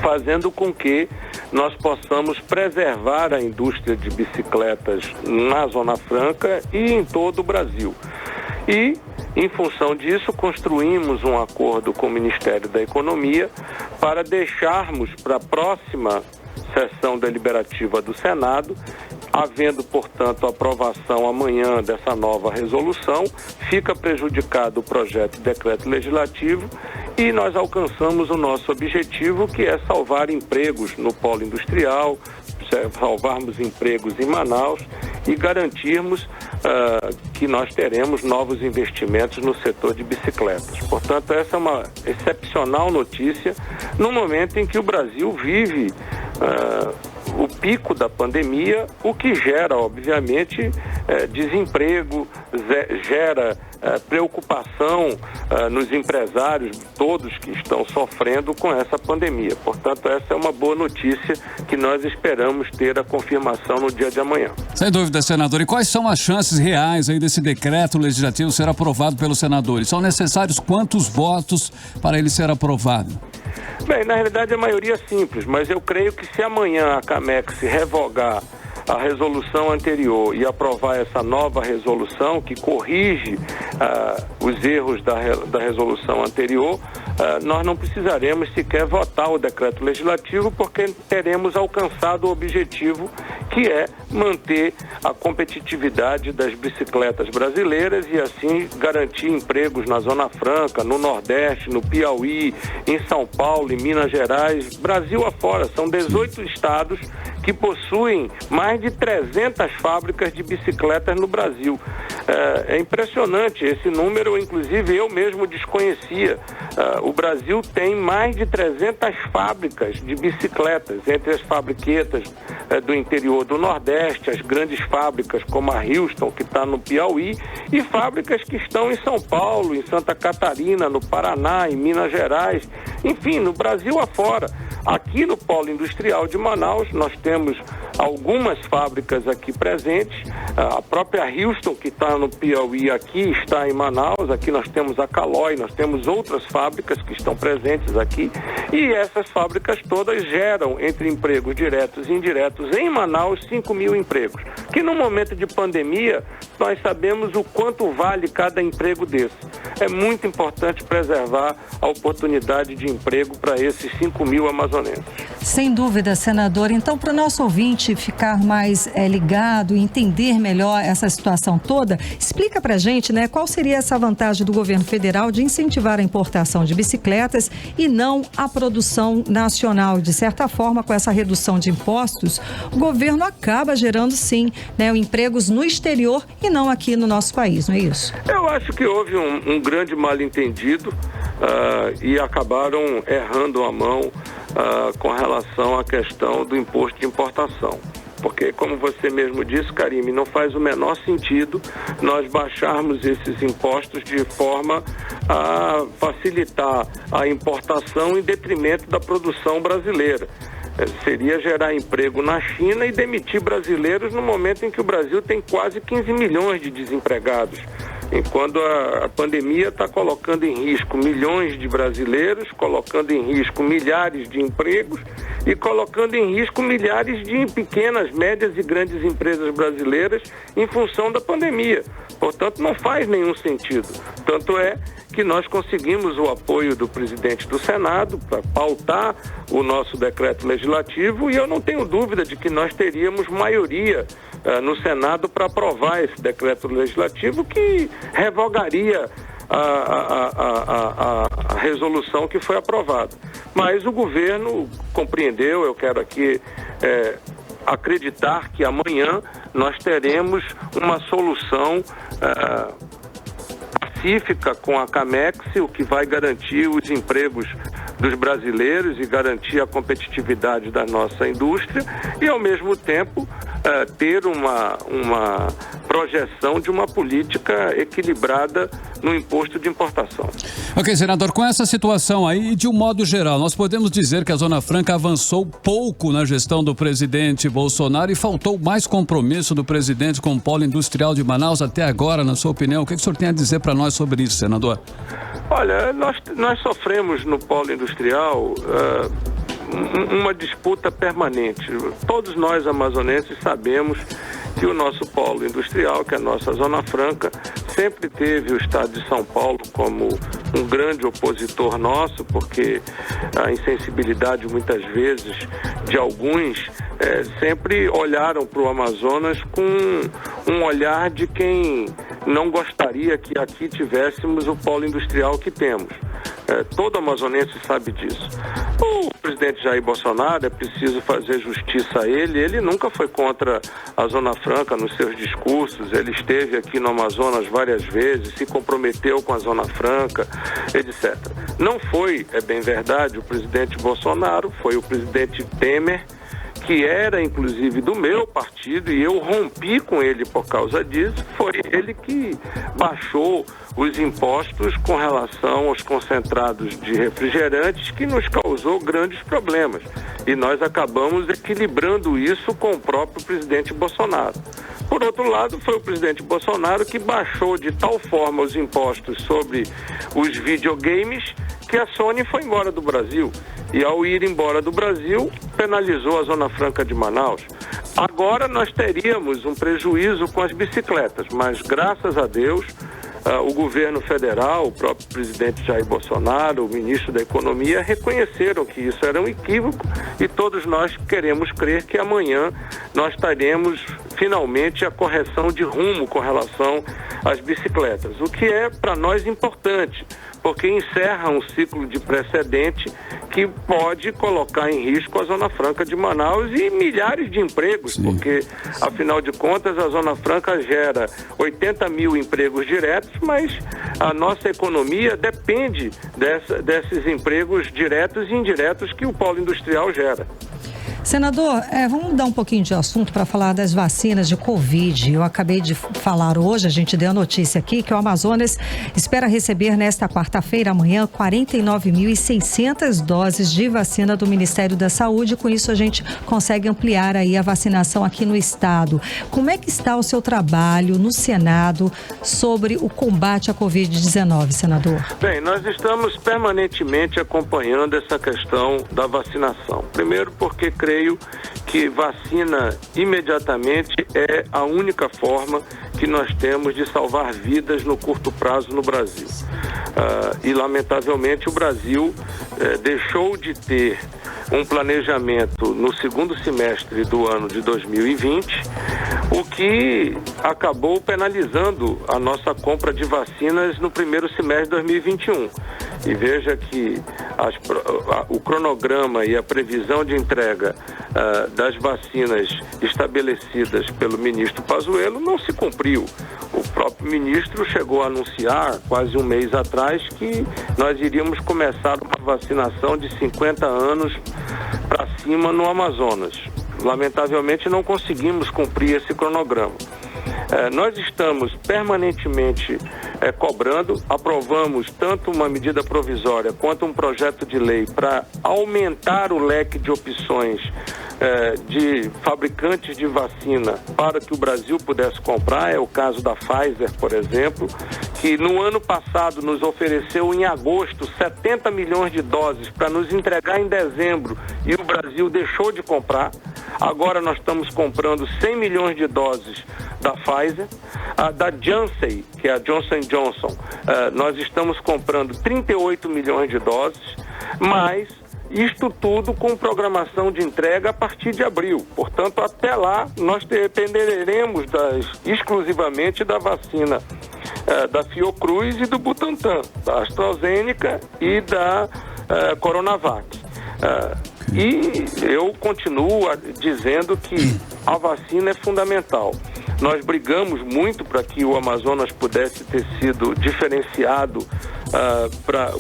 fazendo com que nós possamos preservar a indústria de bicicletas na Zona Franca e em todo o Brasil. E, em função disso, construímos um acordo com o Ministério da Economia para deixarmos para a próxima sessão deliberativa do Senado, havendo, portanto, aprovação amanhã dessa nova resolução, fica prejudicado o projeto de decreto legislativo e nós alcançamos o nosso objetivo, que é salvar empregos no polo industrial, salvarmos empregos em Manaus e garantirmos que nós teremos novos investimentos no setor de bicicletas. Portanto, essa é uma excepcional notícia no momento em que o Brasil vive o pico da pandemia, o que gera, obviamente, desemprego, gera preocupação nos empresários todos que estão sofrendo com essa pandemia. Portanto, essa é uma boa notícia que nós esperamos ter a confirmação no dia de amanhã. Sem dúvida, senador. E quais são as chances reais aí desse decreto legislativo ser aprovado pelos senadores? São necessários quantos votos para ele ser aprovado? Bem, na realidade a maioria é simples, mas eu creio que se amanhã a Camex revogar a resolução anterior e aprovar essa nova resolução que corrige os erros da resolução anterior, nós não precisaremos sequer votar o decreto legislativo, porque teremos alcançado o objetivo, que é manter a competitividade das bicicletas brasileiras e assim garantir empregos na Zona Franca, no Nordeste, no Piauí, em São Paulo, em Minas Gerais, Brasil afora. São 18 estados que possuem mais de 300 fábricas de bicicletas no Brasil. É impressionante esse número, inclusive eu mesmo desconhecia. O Brasil tem mais de 300 fábricas de bicicletas, entre as fabriquetas do interior do Nordeste, as grandes fábricas como a Houston, que está no Piauí, e fábricas que estão em São Paulo, em Santa Catarina, no Paraná, em Minas Gerais, enfim, no Brasil afora. Aqui no Polo Industrial de Manaus, nós temos algumas fábricas aqui presentes, a própria Houston, que está no Piauí, aqui está em Manaus, aqui nós temos a Caloi, nós temos outras fábricas que estão presentes aqui, e essas fábricas todas geram, entre empregos diretos e indiretos, em Manaus, 5 mil empregos, que no momento de pandemia, nós sabemos o quanto vale cada emprego desse. É muito importante preservar a oportunidade de emprego para esses 5 mil amazonenses. Sem dúvida, senador. Então, para o nosso ouvinte ficar mais ligado e entender melhor essa situação toda, explica para a gente, né, qual seria essa vantagem do governo federal de incentivar a importação de bicicletas e não a produção nacional. De certa forma, com essa redução de impostos, o governo acaba gerando, sim, né, empregos no exterior e não aqui no nosso país, não é isso? Eu acho que houve um grande mal-entendido e acabaram errando a mão com relação à questão do imposto de importação. Porque, como você mesmo disse, Karime, não faz o menor sentido nós baixarmos esses impostos de forma a facilitar a importação em detrimento da produção brasileira. Seria gerar emprego na China e demitir brasileiros no momento em que o Brasil tem quase 15 milhões de desempregados. Enquanto a pandemia está colocando em risco milhões de brasileiros, colocando em risco milhares de empregos e colocando em risco milhares de pequenas, médias e grandes empresas brasileiras em função da pandemia. Portanto, não faz nenhum sentido. Tanto é que nós conseguimos o apoio do presidente do Senado para pautar o nosso decreto legislativo e eu não tenho dúvida de que nós teríamos maioria no Senado para aprovar esse decreto legislativo que revogaria a resolução que foi aprovada. Mas o governo compreendeu, eu quero aqui acreditar que amanhã nós teremos uma solução pacífica com a Camex, o que vai garantir os empregos dos brasileiros e garantir a competitividade da nossa indústria e, ao mesmo tempo, ter uma projeção de uma política equilibrada no imposto de importação. Ok, senador, com essa situação aí, de um modo geral, nós podemos dizer que a Zona Franca avançou pouco na gestão do presidente Bolsonaro e faltou mais compromisso do presidente com o polo industrial de Manaus até agora, na sua opinião. O que o senhor tem a dizer para nós sobre isso, senador? Olha, nós sofremos no polo industrial uma disputa permanente. Todos nós amazonenses sabemos que o nosso polo industrial, que é a nossa Zona Franca, sempre teve o estado de São Paulo como um grande opositor nosso, porque a insensibilidade muitas vezes de alguns sempre olharam para o Amazonas com um olhar de quem não gostaria que aqui tivéssemos o polo industrial que temos. Todo amazonense sabe disso. O presidente Jair Bolsonaro, é preciso fazer justiça a ele nunca foi contra a Zona Franca nos seus discursos, ele esteve aqui no Amazonas várias vezes, se comprometeu com a Zona Franca, etc. Não foi, é bem verdade, o presidente Bolsonaro, foi o presidente Temer, que era inclusive do meu partido, e eu rompi com ele por causa disso. Foi ele que baixou os impostos com relação aos concentrados de refrigerantes, que nos causou grandes problemas. E nós acabamos equilibrando isso com o próprio presidente Bolsonaro. Por outro lado, foi o presidente Bolsonaro que baixou de tal forma os impostos sobre os videogames que a Sony foi embora do Brasil. E ao ir embora do Brasil, penalizou a Zona Franca de Manaus. Agora nós teríamos um prejuízo com as bicicletas, mas graças a Deus, o governo federal, o próprio presidente Jair Bolsonaro, o ministro da Economia, reconheceram que isso era um equívoco e todos nós queremos crer que amanhã nós teremos finalmente a correção de rumo com relação às bicicletas, o que é para nós importante, porque encerra um ciclo de precedente que pode colocar em risco a Zona Franca de Manaus e milhares de empregos, porque, afinal de contas, a Zona Franca gera 80 mil empregos diretos, mas a nossa economia depende desses empregos diretos e indiretos que o polo industrial gera. Senador, vamos mudar um pouquinho de assunto para falar das vacinas de Covid. Eu acabei de falar hoje, a gente deu a notícia aqui, que o Amazonas espera receber nesta quarta-feira, amanhã, 49.600 doses de vacina do Ministério da Saúde. Com isso, a gente consegue ampliar aí a vacinação aqui no estado. Como é que está o seu trabalho no Senado sobre o combate à Covid-19, senador? Bem, nós estamos permanentemente acompanhando essa questão da vacinação. Primeiro porque creio que vacina imediatamente é a única forma que nós temos de salvar vidas no curto prazo no Brasil. E, lamentavelmente, o Brasil deixou de ter um planejamento no segundo semestre do ano de 2020, o que acabou penalizando a nossa compra de vacinas no primeiro semestre de 2021. E veja que o cronograma e a previsão de entrega das vacinas estabelecidas pelo ministro Pazuello não se cumpriu. O próprio ministro chegou a anunciar, quase um mês atrás, que nós iríamos começar uma vacinação de 50 anos para cima no Amazonas. Lamentavelmente, não conseguimos cumprir esse cronograma. Nós estamos permanentemente cobrando, aprovamos tanto uma medida provisória quanto um projeto de lei para aumentar o leque de opções de fabricantes de vacina para que o Brasil pudesse comprar. É o caso da Pfizer, por exemplo, que no ano passado nos ofereceu em agosto 70 milhões de doses para nos entregar em dezembro e o Brasil deixou de comprar. Agora nós estamos comprando 100 milhões de doses da Pfizer. Da Janssen, que é a Johnson & Johnson, nós estamos comprando 38 milhões de doses, mas isto tudo com programação de entrega a partir de abril. Portanto, até lá, nós dependeremos exclusivamente da vacina da Fiocruz e do Butantan, da AstraZeneca e da Coronavac. E eu continuo dizendo que a vacina é fundamental. Nós brigamos muito para que o Amazonas pudesse ter sido diferenciado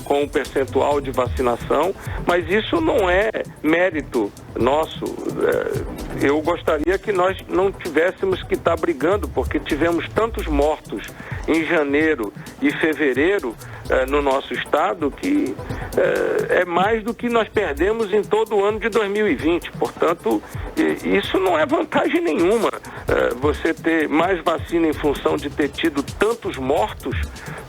com um percentual de vacinação, mas isso não é mérito nosso. Eu gostaria que nós não tivéssemos que estar brigando, porque tivemos tantos mortos em janeiro e fevereiro no nosso estado, que é mais do que nós perdemos em todo o ano de 2020. Portanto, isso não é vantagem nenhuma. Você ter mais vacina em função de ter tido tantos mortos,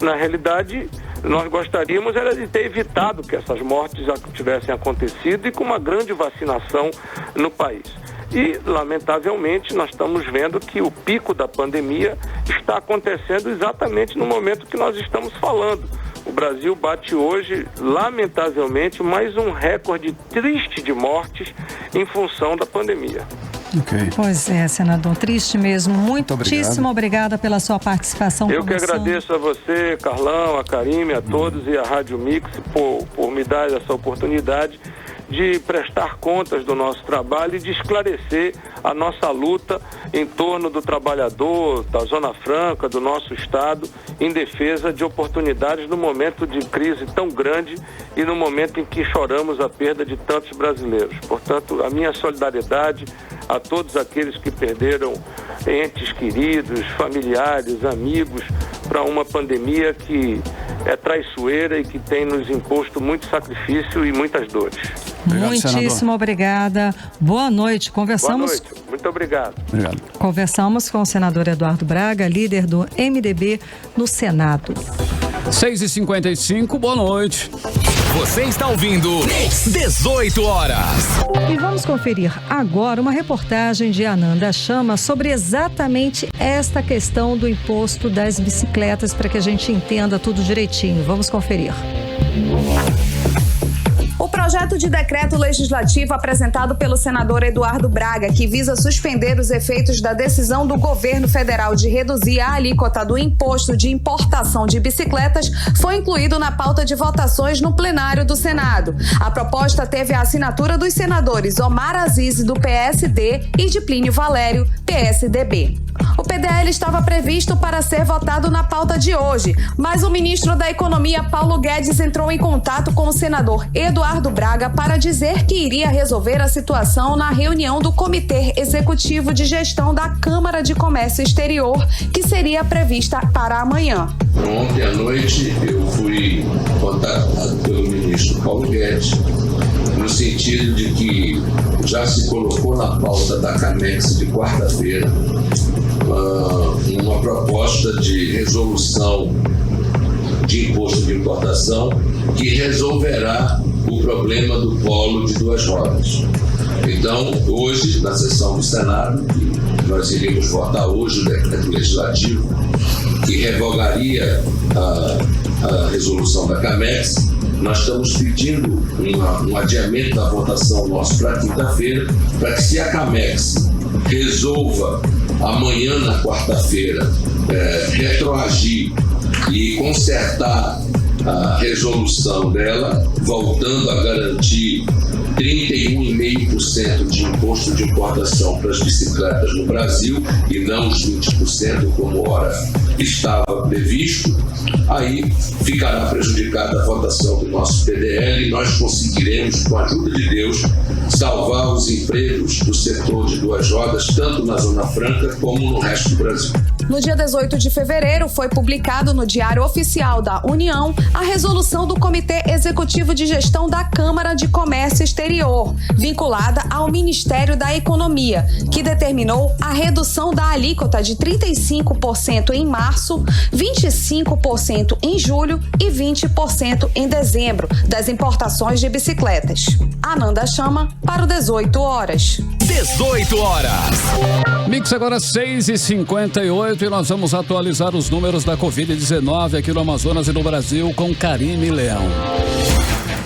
na realidade, nós gostaríamos era de ter evitado que essas mortes tivessem acontecido e com uma grande vacinação no país. E, lamentavelmente, nós estamos vendo que o pico da pandemia está acontecendo exatamente no momento que nós estamos falando. O Brasil bate hoje, lamentavelmente, mais um recorde triste de mortes em função da pandemia. Okay. Pois é, senador, triste mesmo. Muitíssimo obrigada pela sua participação. Eu que agradeço a você, Carlão, a Karime, a todos e a Rádio Mix por me dar essa oportunidade de prestar contas do nosso trabalho e de esclarecer a nossa luta em torno do trabalhador, da Zona Franca, do nosso estado, em defesa de oportunidades no momento de crise tão grande e no momento em que choramos a perda de tantos brasileiros. Portanto, a minha solidariedade a todos aqueles que perderam entes queridos, familiares, amigos, para uma pandemia que é traiçoeira e que tem nos imposto muito sacrifício e muitas dores. Obrigado, muitíssimo senador. Obrigada. Boa noite. Conversamos. Boa noite. Muito obrigado. Obrigado. Conversamos com o senador Eduardo Braga, líder do MDB no Senado. 6h55, boa noite. Você está ouvindo 18 horas. E vamos conferir agora uma reportagem de Ananda Chama sobre exatamente esta questão do imposto das bicicletas, para que a gente entenda tudo direitinho. Vamos conferir. O projeto de decreto legislativo apresentado pelo senador Eduardo Braga, que visa suspender os efeitos da decisão do governo federal de reduzir a alíquota do imposto de importação de bicicletas, foi incluído na pauta de votações no plenário do Senado. A proposta teve a assinatura dos senadores Omar Aziz, do PSD, e de Plínio Valério, PSDB. O PDL estava previsto para ser votado na pauta de hoje, mas o ministro da Economia, Paulo Guedes, entrou em contato com o senador Eduardo Braga para dizer que iria resolver a situação na reunião do Comitê Executivo de Gestão da Câmara de Comércio Exterior, que seria prevista para amanhã. Ontem à noite eu fui contatado pelo ministro Paulo Guedes, no sentido de que já se colocou na pauta da CAMEX de quarta-feira uma proposta de resolução de imposto de importação que resolverá o problema do polo de duas rodas. Então, hoje, na sessão do Senado, nós iríamos votar hoje o decreto legislativo que revogaria a resolução da CAMEX. Nós estamos pedindo um adiamento da votação nossa para quinta-feira, para que, se a CAMEX resolva amanhã, na quarta-feira, retroagir e consertar a resolução dela, voltando a garantir 31,5% de imposto de importação para as bicicletas no Brasil e não os 20% como ora estava previsto, aí ficará prejudicada a votação do nosso PDL e nós conseguiremos, com a ajuda de Deus, salvar os empregos do setor de duas rodas, tanto na Zona Franca como no resto do Brasil. No dia 18 de fevereiro, foi publicado no Diário Oficial da União a resolução do Comitê Executivo de Gestão da Câmara de Comércio Exterior, vinculada ao Ministério da Economia, que determinou a redução da alíquota de 35% em março, 25% em julho e 20% em dezembro das importações de bicicletas. Ananda Chama para o 18 horas. 18 horas. Mix agora 6h58 e nós vamos atualizar os números da Covid-19 aqui no Amazonas e no Brasil com Karime Leão.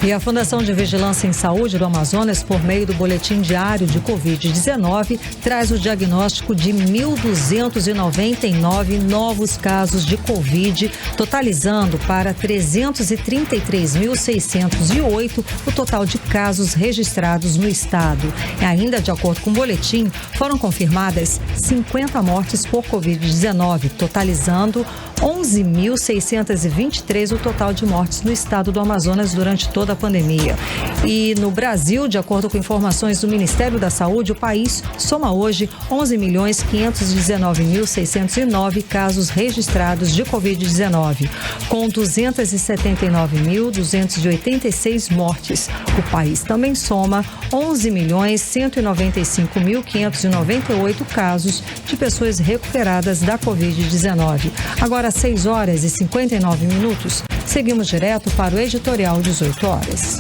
E a Fundação de Vigilância em Saúde do Amazonas, por meio do Boletim Diário de Covid-19, traz o diagnóstico de 1.299 novos casos de Covid, totalizando para 333.608 o total de casos registrados no estado. E ainda de acordo com o boletim, foram confirmadas 50 mortes por Covid-19, totalizando 11.623 o total de mortes no estado do Amazonas durante toda a pandemia. E no Brasil, de acordo com informações do Ministério da Saúde, o país soma hoje 11.519.609 casos registrados de Covid-19, com 279.286 mortes. O país também soma 11.195.598 casos de pessoas recuperadas da Covid-19. Agora, 6 horas e 59 minutos, seguimos direto para o Editorial 18 horas.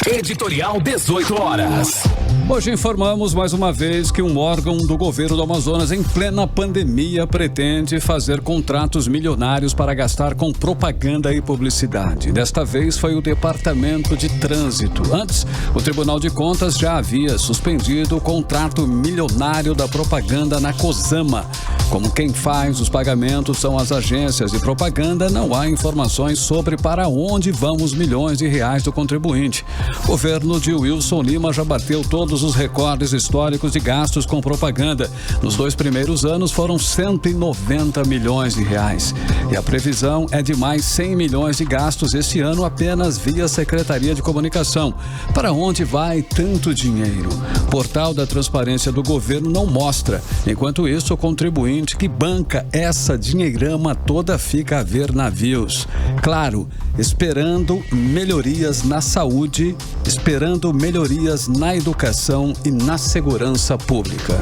Editorial 18 horas. Hoje informamos mais uma vez que um órgão do governo do Amazonas, em plena pandemia, pretende fazer contratos milionários para gastar com propaganda e publicidade. Desta vez foi o Departamento de Trânsito. Antes, o Tribunal de Contas já havia suspendido o contrato milionário da propaganda na COSAMA. Como quem faz os pagamentos são as agências de propaganda, não há informações sobre para onde vão os milhões de reais do contribuinte. O governo de Wilson Lima já bateu todos os recordes históricos de gastos com propaganda. Nos 2 primeiros anos foram 190 milhões de reais. E a previsão é de mais 100 milhões de gastos este ano apenas via Secretaria de Comunicação. Para onde vai tanto dinheiro? O portal da transparência do governo não mostra. Enquanto isso, o contribuinte que banca essa dinheirama toda fica a ver navios. Claro, esperando melhorias na saúde, esperando melhorias na educação e na segurança pública.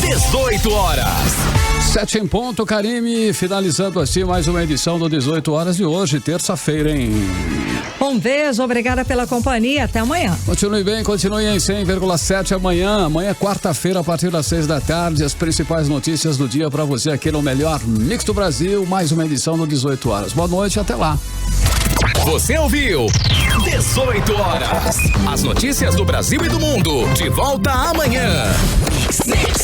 18 horas. 7 em ponto, Karime, finalizando assim mais uma edição do 18 horas de hoje, terça-feira, hein? Um beijo, obrigada pela companhia, até amanhã. Continue bem, continue em 100,7 amanhã. Amanhã, quarta-feira, a partir das 6 da tarde, as principais notícias do dia para você aqui no melhor Mix do Brasil, mais uma edição do 18 horas. Boa noite, até lá. Você ouviu 18 horas. As notícias do Brasil e do mundo. De volta amanhã. Mix.